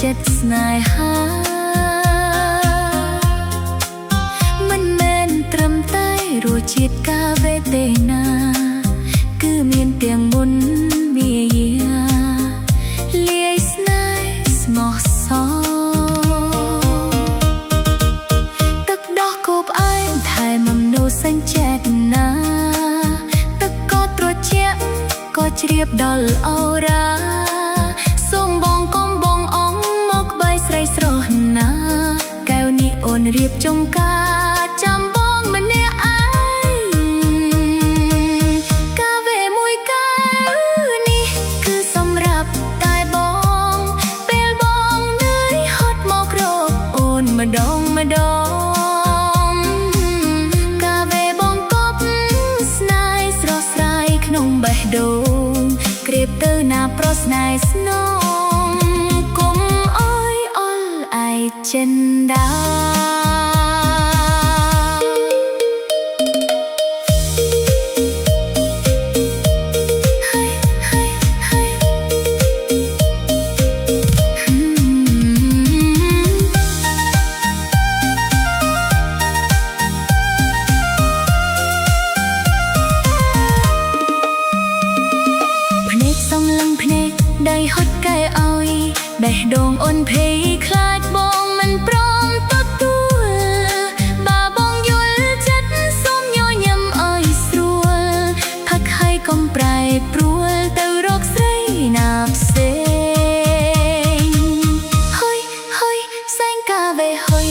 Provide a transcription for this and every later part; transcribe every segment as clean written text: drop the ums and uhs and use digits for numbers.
ចិត្តស្នេហាមិនមែនត្រឹមតែរសជាតិកាហ្វេទេណាគឺមានទាំងមុនមាយាលាយស្នេហ៍ស្មោះសរទឹកដោះគោផ្អែមថែមអំណូរសញ្ចេតនាទឹកក៏ត្រជាក់ក៏ជ្រាបដល់អូរ៉ាសូមបងកុំបងអងមកក្បែរស្រីស្រស់ណាកែវនេះអូនរៀបចំការចាំបងម្នាក់ឯងកាហ្វេមួយកែវនេះគឺសម្រាប់តែបងពេលបងនឿយហត់មករកអូនម្ដងកាហ្វេបងកប់ស្នេហ៍ស្រស់ស្រាយក្នុងបេះដូងក្រៀបទៅណាប្រុសស្នេហ៍ស្នងគុំអើយអល់ឯចិនដាដៃហត់កែឲ្យបេះដូងអូនភ័យខ្លាចបងមិនព្រមទទួលបើបងយល់ចិត្តសូមញញឹមឲ្យស្រួលផឹកហើយកុំប្រែប្រួលទៅរកស្រីណាផ្សេងហុយហុយសែងកាហ្វេហុយ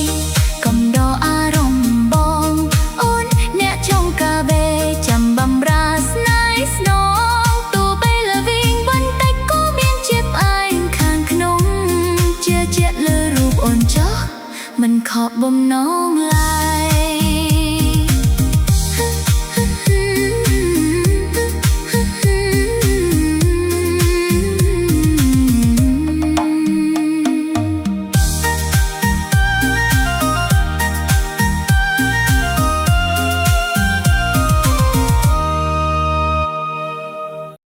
កុំដកអារម្មណ៍បងអូនអ្នកចង់កាហ្វេចាំបំរើស្នេហ៍ស្នងមិនខកបំណង